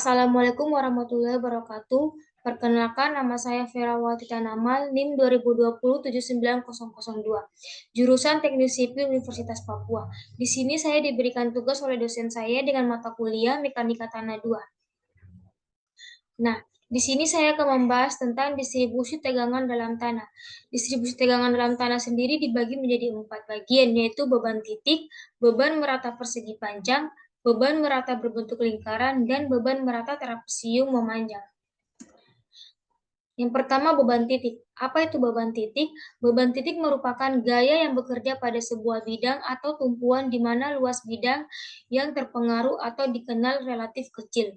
Assalamualaikum warahmatullahi wabarakatuh. Perkenalkan, nama saya Ferawati Tanamal, NIM 2020-79002, jurusan Teknik Sipil Universitas Papua. Di sini saya diberikan tugas oleh dosen saya dengan mata kuliah Mekanika Tanah 2. Nah, di sini saya akan membahas tentang distribusi tegangan dalam tanah. Distribusi tegangan dalam tanah sendiri dibagi menjadi 4 bagian, yaitu beban titik, beban merata persegi panjang, beban merata berbentuk lingkaran, dan beban merata trapesium memanjang. Yang pertama, beban titik. Apa itu beban titik? Beban titik merupakan gaya yang bekerja pada sebuah bidang atau tumpuan di mana luas bidang yang terpengaruh atau dikenal relatif kecil.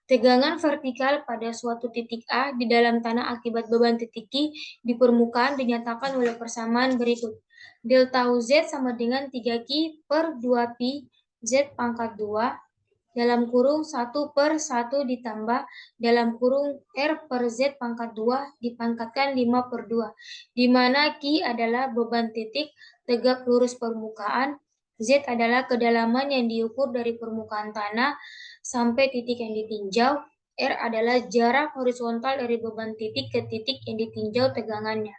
Tegangan vertikal pada suatu titik A di dalam tanah akibat beban titik Q di permukaan dinyatakan oleh persamaan berikut. Delta Z sama dengan 3Q per 2Pi Z pangkat 2 dalam kurung 1/1 ditambah dalam kurung R per Z pangkat 2 dipangkatkan 5/2, di mana Q adalah beban titik tegak lurus permukaan, Z adalah kedalaman yang diukur dari permukaan tanah sampai titik yang ditinjau, R adalah jarak horizontal dari beban titik ke titik yang ditinjau tegangannya.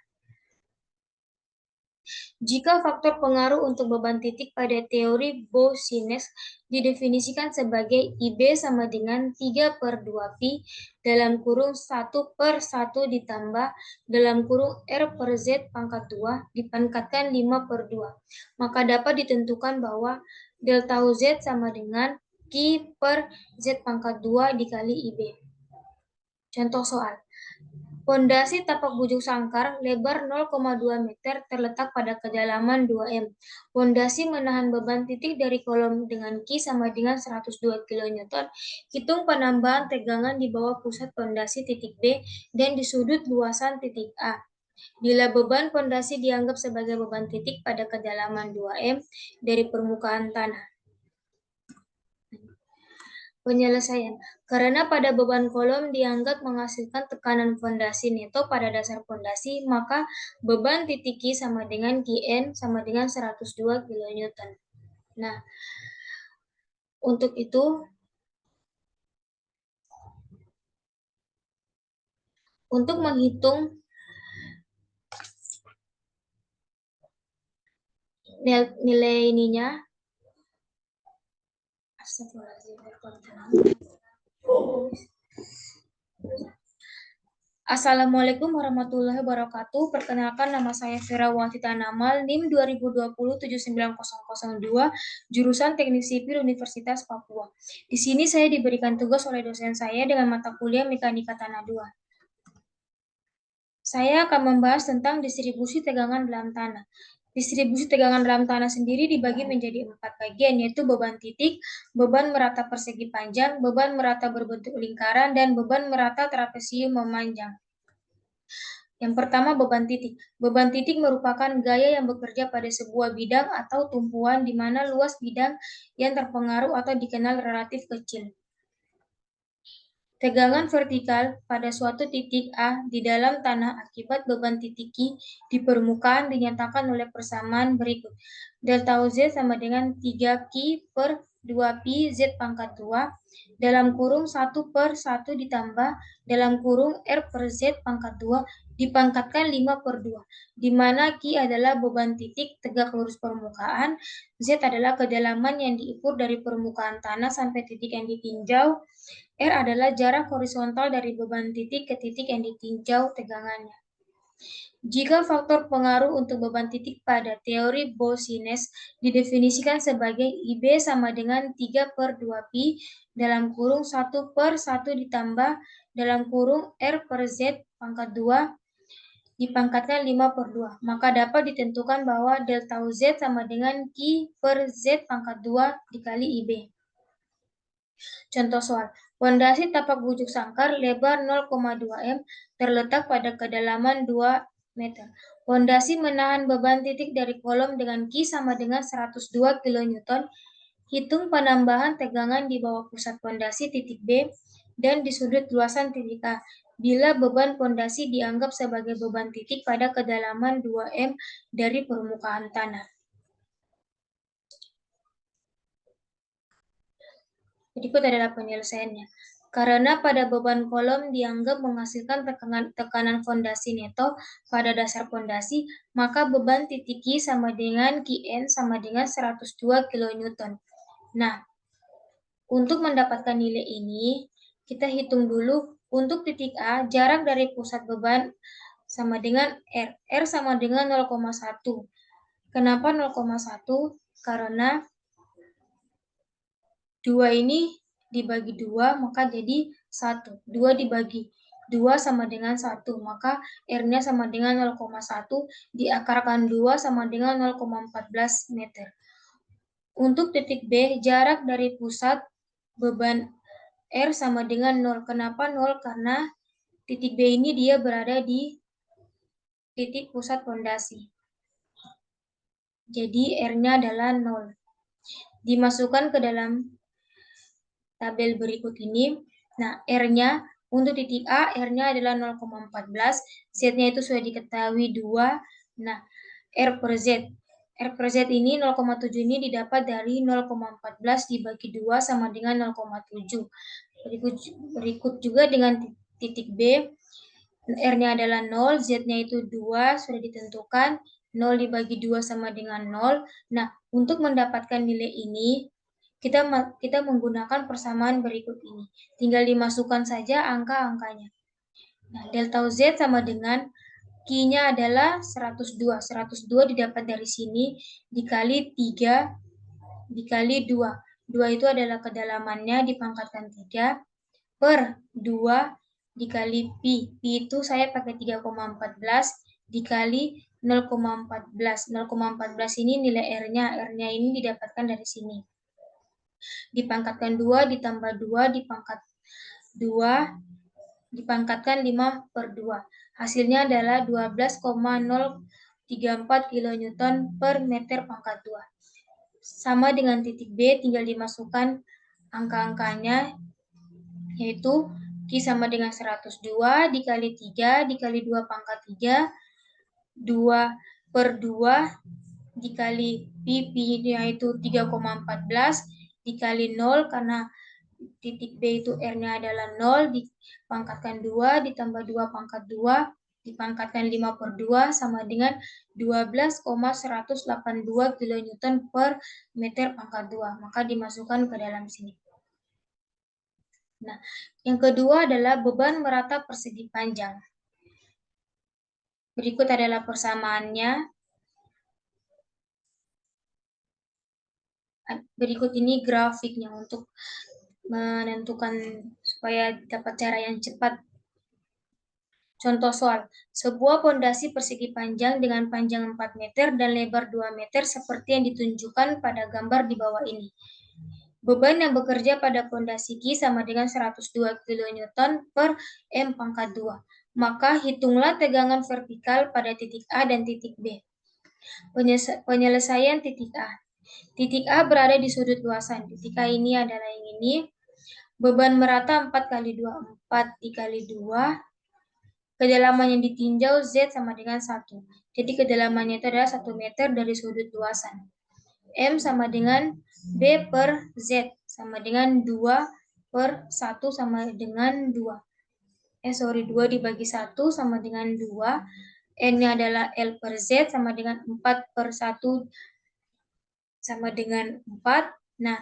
Jika faktor pengaruh untuk beban titik pada teori Boussinesq didefinisikan sebagai IB sama dengan 3/2Pi dalam kurung 1/1 ditambah dalam kurung R per Z pangkat 2 dipangkatkan 5/2, maka dapat ditentukan bahwa delta Z sama dengan Q per Z pangkat 2 dikali IB. Contoh soal. Pondasi tapak bujur sangkar lebar 0,2 meter terletak pada kedalaman 2 m. Pondasi menahan beban titik dari kolom dengan Q sama dengan 102 kN. Hitung penambahan tegangan di bawah pusat pondasi titik B dan di sudut luasan titik A. Bila beban pondasi dianggap sebagai beban titik pada kedalaman 2 m dari permukaan tanah. Penyelesaian. Karena pada beban kolom dianggap menghasilkan tekanan fondasi neto pada dasar fondasi, maka beban titik Q sama dengan Qn sama dengan 102 kN. Nah, untuk itu, untuk menghitung nilai ininya, Assalamualaikum warahmatullahi wabarakatuh. Perkenalkan, nama saya Ferawati Tanamal, NIM 2020-79002, jurusan Teknik Sipil Universitas Papua. Di sini saya diberikan tugas oleh dosen saya dengan mata kuliah Mekanika Tanah 2. Saya akan membahas tentang distribusi tegangan dalam tanah. Distribusi tegangan dalam tanah sendiri dibagi menjadi 4 bagian, yaitu beban titik, beban merata persegi panjang, beban merata berbentuk lingkaran, dan beban merata trapesium memanjang. Yang pertama, beban titik. Beban titik merupakan gaya yang bekerja pada sebuah bidang atau tumpuan di mana luas bidang yang terpengaruh atau dikenal relatif kecil. Tegangan vertikal pada suatu titik A di dalam tanah akibat beban titik Q di permukaan dinyatakan oleh persamaan berikut. Delta Z sama dengan 3Q per 2Pi Z pangkat 2 dalam kurung 1/1 ditambah dalam kurung R per Z pangkat 2 dipangkatkan 5/2, di mana Q adalah beban titik tegak lurus permukaan, Z adalah kedalaman yang diukur dari permukaan tanah sampai titik yang ditinjau, R adalah jarak horizontal dari beban titik ke titik yang ditinjau tegangannya. Jika faktor pengaruh untuk beban titik pada teori Boussinesq didefinisikan sebagai IB sama dengan 3/2Pi dalam kurung 1/1 ditambah dalam kurung R per Z pangkat 2 dipangkatkan 5/2, maka dapat ditentukan bahwa delta Z sama dengan Q per Z pangkat 2 dikali IB. Contoh soal. Pondasi tapak bujur sangkar lebar 0,2 m terletak pada kedalaman 2 meter. Pondasi menahan beban titik dari kolom dengan Q sama dengan 102 kN. Hitung penambahan tegangan di bawah pusat pondasi titik B dan di sudut luasan titik A bila beban pondasi dianggap sebagai beban titik pada kedalaman 2 m dari permukaan tanah. Berikut adalah penyelesaiannya. Karena pada beban kolom dianggap menghasilkan tekanan fondasi neto pada dasar fondasi, maka beban titik Q sama dengan Qn sama dengan 102 kN. Nah, untuk mendapatkan nilai ini, kita hitung dulu untuk titik A, jarak dari pusat beban sama dengan R. R sama dengan 0,1. Kenapa 0,1? Karena 2 ini dibagi 2, maka jadi 1. 2 dibagi 2 sama dengan 1, maka R-nya sama dengan 0,1, diakarkan 2 sama dengan 0,14 meter. Untuk titik B, jarak dari pusat beban R sama dengan 0. Kenapa 0? Karena titik B ini dia berada di titik pusat fondasi. Jadi R-nya adalah 0. Dimasukkan ke dalam tabel berikut ini. Nah, R-nya untuk titik A, R-nya adalah 0,14. Z-nya itu sudah diketahui 2. Nah, R per Z. R per Z ini 0,7 ini didapat dari 0,14 dibagi 2 sama dengan 0,7. Berikut juga dengan titik B, R-nya adalah 0, Z-nya itu 2, sudah ditentukan. 0 dibagi 2 sama dengan 0. Nah, untuk mendapatkan nilai ini, kita menggunakan persamaan berikut ini. Tinggal dimasukkan saja angka-angkanya. Nah, delta Z sama dengan Q-nya adalah 102. 102 didapat dari sini dikali 3 dikali 2. 2 itu adalah kedalamannya dipangkatkan 3 per 2 dikali pi. Pi itu saya pakai 3,14 dikali 0,14. 0,14 ini nilai R-nya. R-nya ini didapatkan dari sini. Dipangkatkan 2 ditambah 2 dipangkat 2 dipangkatkan 5 per 2. Hasilnya adalah 12,034 kN per meter pangkat 2. Sama dengan titik B, tinggal dimasukkan angka-angkanya, yaitu Q sama dengan 102 dikali 3 dikali 2 pangkat 3, 2 per 2 dikali pi-nya itu 3,14 dikali 0 karena titik B itu R-nya adalah 0, dipangkatkan 2 ditambah 2 pangkat 2 dipangkatkan 5 per 2 sama dengan 12,182 kN per meter pangkat 2. Maka dimasukkan ke dalam sini. Nah, yang kedua adalah beban merata persegi panjang. Berikut adalah persamaannya. Berikut ini grafiknya untuk menentukan supaya dapat cara yang cepat. Contoh soal, sebuah pondasi persegi panjang dengan panjang 4 meter dan lebar 2 meter seperti yang ditunjukkan pada gambar di bawah ini. Beban yang bekerja pada pondasi Q sama dengan 102 kN per M pangkat 2. Maka hitunglah tegangan vertikal pada titik A dan titik B. Penyelesaian titik A. Titik A berada di sudut luasan. Titik A ini adalah yang ini. Beban merata 4 kali 2. 4 dikali 2. Kedalaman yang ditinjau Z sama dengan 1. Jadi kedalamannya itu adalah 1 meter dari sudut luasan. M sama dengan B per Z sama dengan 2 per 1 sama dengan 2. 2 dibagi 1 sama dengan 2. N-nya adalah L per Z sama dengan 4 per 1 sama dengan 4. Nah,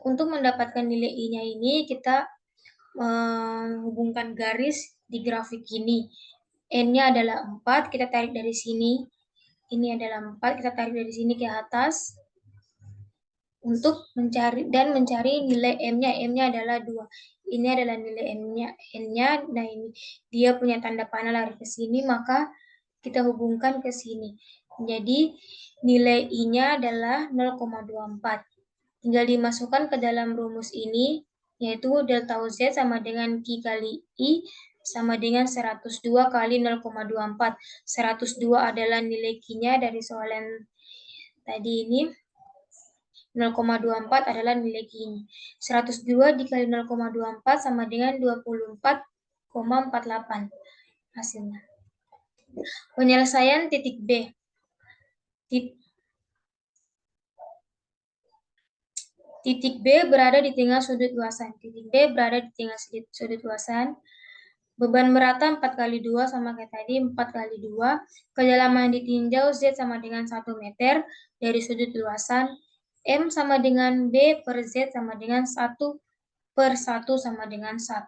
untuk mendapatkan nilai I-nya ini, kita menghubungkan garis di grafik ini. N-nya adalah 4, kita tarik dari sini. Ini adalah 4, kita tarik dari sini ke atas. Untuk mencari nilai M-nya. M-nya adalah 2. Ini adalah nilai N-nya. Nah, ini dia punya tanda panah lari ke sini, maka kita hubungkan ke sini. Jadi, nilai I-nya adalah 0,24. Tinggal dimasukkan ke dalam rumus ini, yaitu delta Z sama dengan Q kali I sama dengan 102 kali 0,24. 102 adalah nilai Q-nya dari soal yang tadi ini. 0,24 adalah nilai Q ini. 102 dikali 0,24 sama dengan 24,48 hasilnya. Penyelesaian titik B. Titik B berada di tengah sudut luasan. Titik B berada di tengah sudut luasan. Beban merata 4 kali 2 sama kayak tadi, 4 kali 2. Kedalaman ditinjau Z sama dengan 1 meter dari sudut luasan. M sama dengan B per Z sama dengan 1 per 1 sama dengan 1.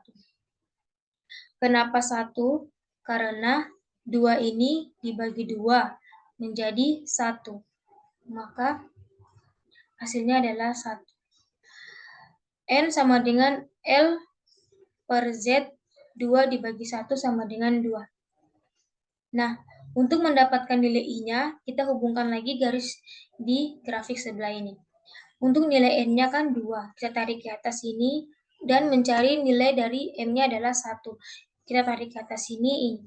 Kenapa 1? Karena 2 ini dibagi 2 menjadi 1. Maka hasilnya adalah 1. N sama dengan L per Z, 2 dibagi 1 sama dengan 2. Nah, untuk mendapatkan nilai I-nya, kita hubungkan lagi garis di grafik sebelah ini. Untuk nilai N-nya kan 2, kita tarik ke atas sini, dan mencari nilai dari M-nya adalah 1. Kita tarik ke atas sini,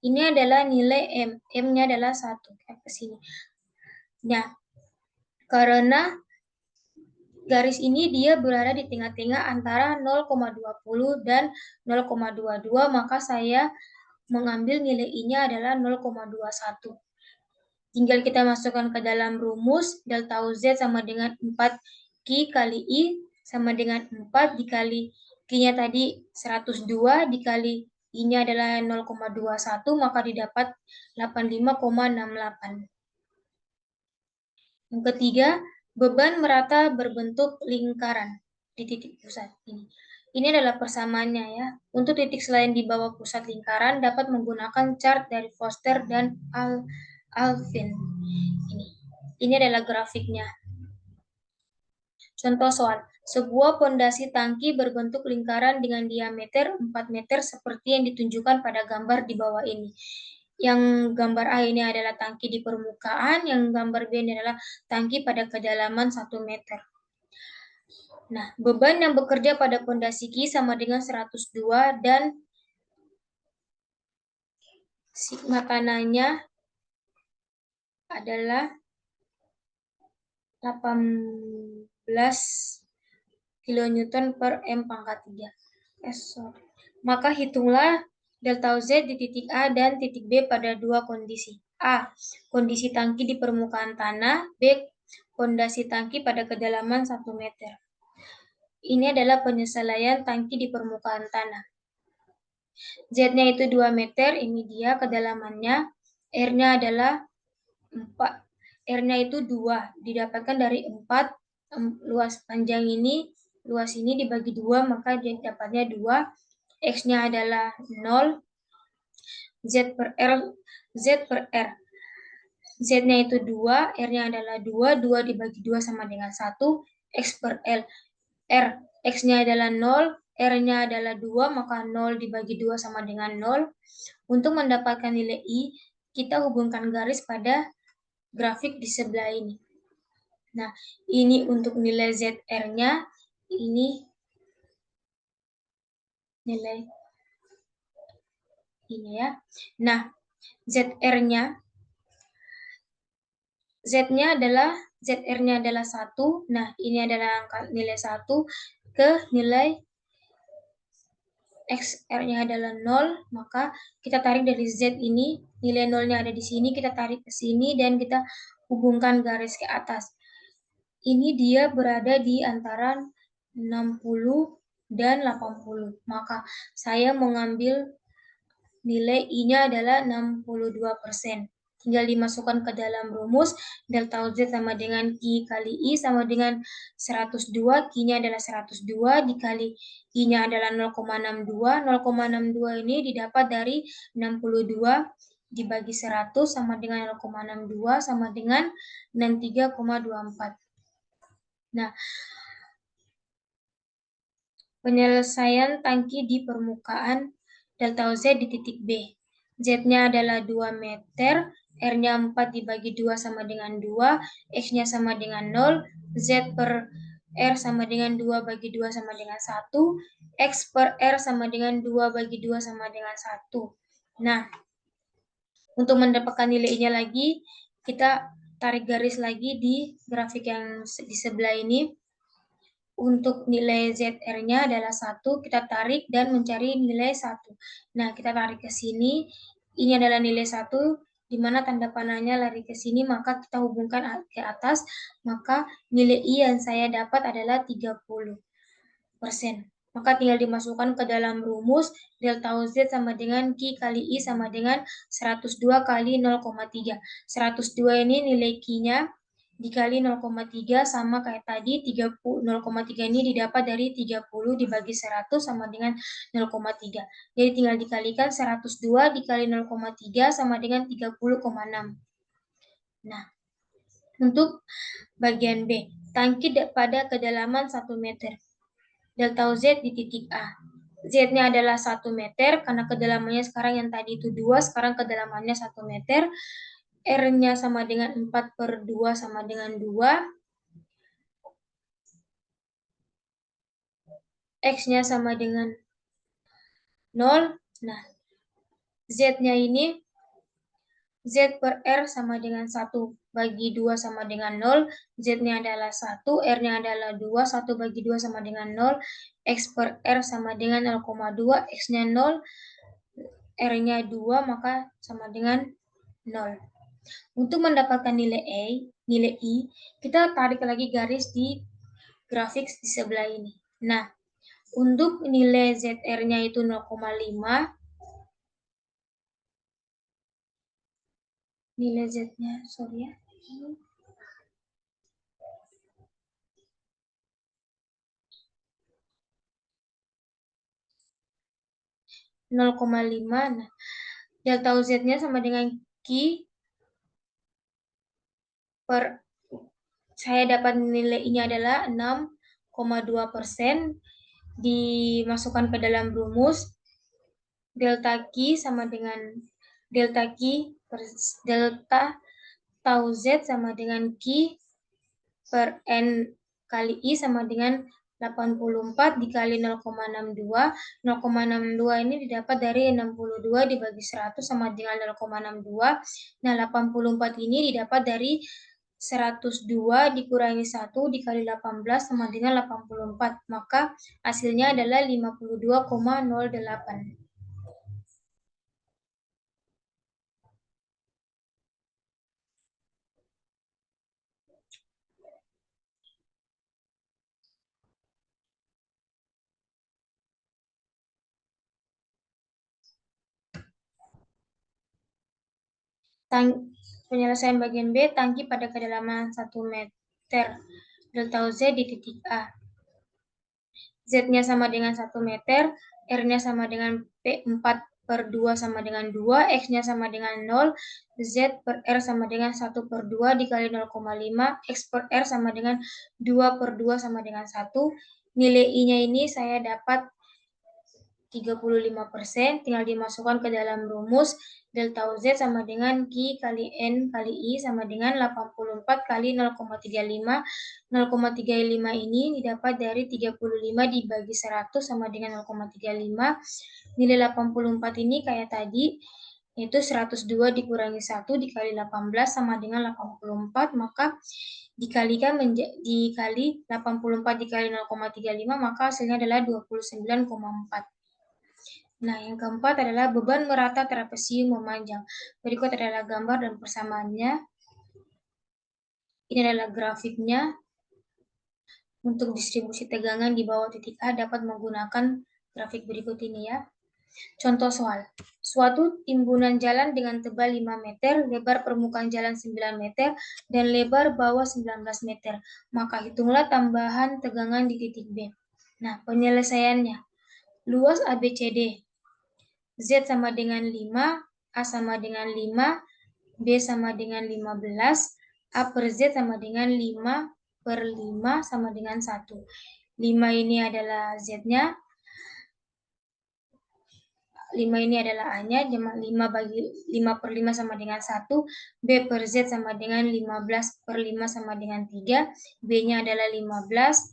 ini adalah nilai M, M-nya adalah 1, ke atas sini. Nah, karena garis ini dia berada di tengah-tengah antara 0,20 dan 0,22, maka saya mengambil nilai I-nya adalah 0,21. Tinggal kita masukkan ke dalam rumus, delta Z sama dengan 4Q kali I sama dengan 4 dikali Q-nya tadi 102 dikali I-nya adalah 0,21, maka didapat 85,68. Yang ketiga, beban merata berbentuk lingkaran di titik pusat ini. Ini adalah persamaannya ya. Untuk titik selain di bawah pusat lingkaran dapat menggunakan chart dari Foster dan Alvin. Ini adalah grafiknya. Contoh soal. Sebuah pondasi tangki berbentuk lingkaran dengan diameter 4 meter seperti yang ditunjukkan pada gambar di bawah ini. Yang gambar A ini adalah tangki di permukaan, yang gambar B ini adalah tangki pada kedalaman 1 meter. Nah, beban yang bekerja pada pondasi Q sama dengan 102 dan sigma tanahnya adalah 18 kilonewton per M pangkat 3. Maka hitunglah delta Z di titik A dan titik B pada dua kondisi. A. Kondisi tangki di permukaan tanah. B. Pondasi tangki pada kedalaman 1 meter. Ini adalah penyesuaian tangki di permukaan tanah. Z-nya itu 2 meter, ini dia kedalamannya. R-nya adalah 4. R-nya itu 2, didapatkan dari 4. Luas panjang ini, luas ini dibagi 2, maka dapatnya 2. X-nya adalah 0. Z per R. Z-nya itu 2, R-nya adalah 2. 2 dibagi 2 sama dengan 1. X per L. X-nya adalah 0, R-nya adalah 2, maka 0 dibagi 2 sama dengan 0. Untuk mendapatkan nilai I, kita hubungkan garis pada grafik di sebelah ini. Nah, ini untuk nilai ZR-nya, ini nilai ini ya. Nah, ZR-nya ZR-nya adalah 1. Nah, ini adalah nilai 1 ke nilai XR-nya adalah 0, maka kita tarik dari Z ini, nilai 0-nya ada di sini, kita tarik ke sini, dan kita hubungkan garis ke atas. Ini dia berada di antara 60 dan 80, maka saya mengambil nilai I-nya adalah 62%. Tinggal dimasukkan ke dalam rumus, delta Z sama dengan Q kali I sama dengan 102, Q-nya adalah 102, dikali I-nya adalah 0,62, 0,62 ini didapat dari 62 dibagi 100 sama dengan 0,62 sama dengan 63,24. Nah, penyelesaian tangki di permukaan delta Z di titik B. Z-nya adalah 2 meter, R-nya 4 dibagi 2 sama dengan 2, X-nya sama dengan 0, Z per R sama dengan 2 bagi 2 sama dengan 1, X per R sama dengan 2 bagi 2 sama dengan 1. Nah, untuk mendapatkan nilainya lagi, kita tarik garis lagi di grafik yang di sebelah ini. Untuk nilai ZR-nya adalah 1, kita tarik dan mencari nilai 1. Nah, kita tarik ke sini, ini adalah nilai 1, di mana tanda panahnya lari ke sini, maka kita hubungkan ke atas, maka nilai I yang saya dapat adalah 30%. Maka tinggal dimasukkan ke dalam rumus, delta Z sama dengan Q kali I sama dengan 102 kali 0,3. 102 ini nilai Q-nya, dikali 0,3 sama kayak tadi, 0,3 ini didapat dari 30 dibagi 100 sama dengan 0,3. Jadi tinggal dikalikan 102 dikali 0,3 sama dengan 30,6. Nah, untuk bagian B, tangki pada kedalaman 1 meter. Delta Z di titik A. Z-nya adalah 1 meter, karena kedalamannya sekarang yang tadi itu 2, sekarang kedalamannya 1 meter. R-nya sama dengan 4/2 sama dengan 2. X-nya sama dengan 0. Nah, Z-nya ini, Z per R sama dengan 1 bagi 2 sama dengan 0. Z-nya adalah 1, R-nya adalah 2, 1 bagi 2 sama dengan 0. X per R sama dengan 0,2, X-nya 0, R-nya 2, maka sama dengan 0. Untuk mendapatkan nilai I, kita tarik lagi garis di grafik di sebelah ini. Nah, untuk nilai ZR-nya itu 0,5, nilai Z-nya, sorry ya, 0,5. Nah, delta Z-nya sama dengan Q per, saya dapat nilai I-nya adalah 6,2%, dimasukkan ke dalam rumus, delta Q sama dengan delta Q per delta tau Z sama dengan Q per N kali I sama dengan 84 dikali 0,62. 0,62 ini didapat dari 62 dibagi 100 sama dengan 0,62. Nah, 84 ini didapat dari 102 dikurangi 1 dikali 18 sama dengan 84. Maka hasilnya adalah 52,08. Penyelesaian bagian B, tangki pada kedalaman 1 meter. Delta Z di titik A. Z-nya sama dengan 1 meter, R-nya sama dengan P4/2 sama dengan 2, X-nya sama dengan 0, Z per R sama dengan 1/2 dikali 0,5, X per R sama dengan 2/2 sama dengan 1. Nilai I-nya ini saya dapat 35%, tinggal dimasukkan ke dalam rumus, delta Z sama dengan Q kali N kali I sama dengan 84 kali 0,35. 0,35 ini didapat dari 35 dibagi 100 sama dengan 0,35. Nilai 84 ini kayak tadi, yaitu 102 dikurangi 1 dikali 18 sama dengan 84, maka dikalikan dikali 84 dikali 0,35, maka hasilnya adalah 29,4. Nah, yang keempat adalah beban merata trapesium memanjang. Berikut adalah gambar dan persamaannya. Ini adalah grafiknya. Untuk distribusi tegangan di bawah titik A dapat menggunakan grafik berikut ini ya. Contoh soal. Suatu timbunan jalan dengan tebal 5 meter, lebar permukaan jalan 9 meter, dan lebar bawah 19 meter. Maka hitunglah tambahan tegangan di titik B. Nah, penyelesaiannya. Luas ABCD. Z sama dengan 5, A sama dengan 5, B sama dengan 15, A per Z sama dengan 5/5 sama dengan 1. 5 ini adalah Z-nya, 5 ini adalah A-nya, 5/5 sama dengan 1, B per Z sama dengan 15/5 sama dengan 3, B-nya adalah 15,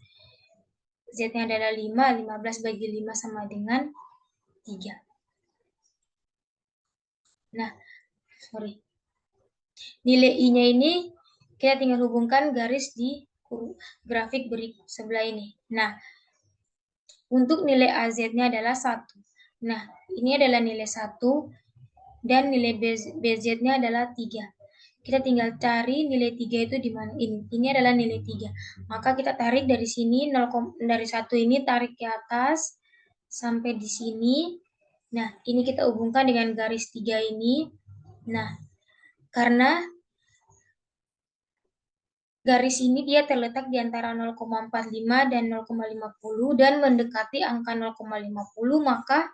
Z-nya adalah 5, 15 bagi 5 sama dengan 3. Nah, nilai I-nya ini kita tinggal hubungkan garis di grafik berikut sebelah ini. Nah, untuk nilai AZ-nya adalah 1. Nah, ini adalah nilai 1. dan nilai BZ-nya adalah 3. Kita tinggal cari nilai 3 itu di mana. Ini adalah nilai 3. Maka kita tarik dari sini, dari 1 ini tarik ke atas sampai di sini. Nah, ini kita hubungkan dengan garis 3 ini. Nah, karena garis ini dia terletak di antara 0,45 dan 0,50 dan mendekati angka 0,50, maka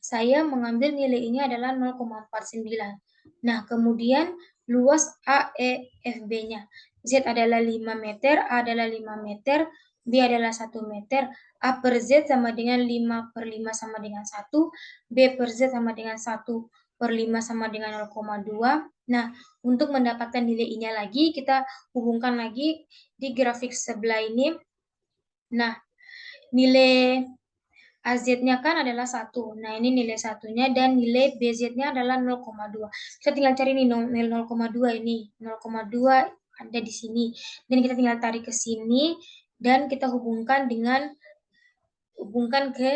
saya mengambil nilai ini adalah 0,49. Nah, kemudian luas AEFB-nya. Z adalah 5 meter, A adalah 5 meter, B adalah 1 meter, A per Z sama dengan 5 per 5 sama dengan 1, B per Z sama dengan 1 per 5 sama dengan 0,2. Nah, untuk mendapatkan nilai I-nya lagi, kita hubungkan lagi di grafik sebelah ini. Nah, nilai AZ-nya kan adalah 1. Nah, ini nilai satunya dan nilai BZ-nya adalah 0,2. Kita tinggal cari nih nilai 0,2 ini. 0,2 ada di sini. Dan kita tinggal tarik ke sini dan kita hubungkan ke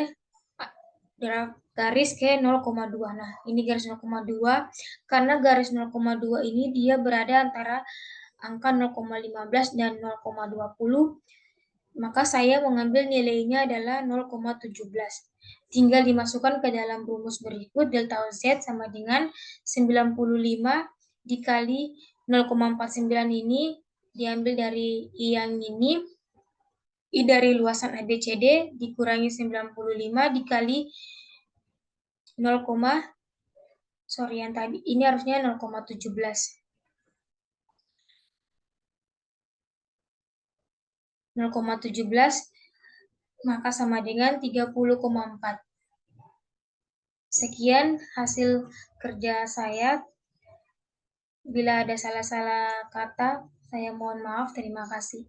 garis ke 0,2. Nah, ini garis 0,2. Karena garis 0,2 ini dia berada antara angka 0,15 dan 0,20. Maka saya mengambil nilainya adalah 0,17. Tinggal dimasukkan ke dalam rumus berikut. Delta Z sama dengan 95 dikali 0,49 ini diambil dari I yang ini. I dari luasan ABCD dikurangi 95 dikali 0, yang tadi. Ini harusnya 0,17. 0,17 maka sama dengan 30,4. Sekian hasil kerja saya. Bila ada salah-salah kata, saya mohon maaf. Terima kasih.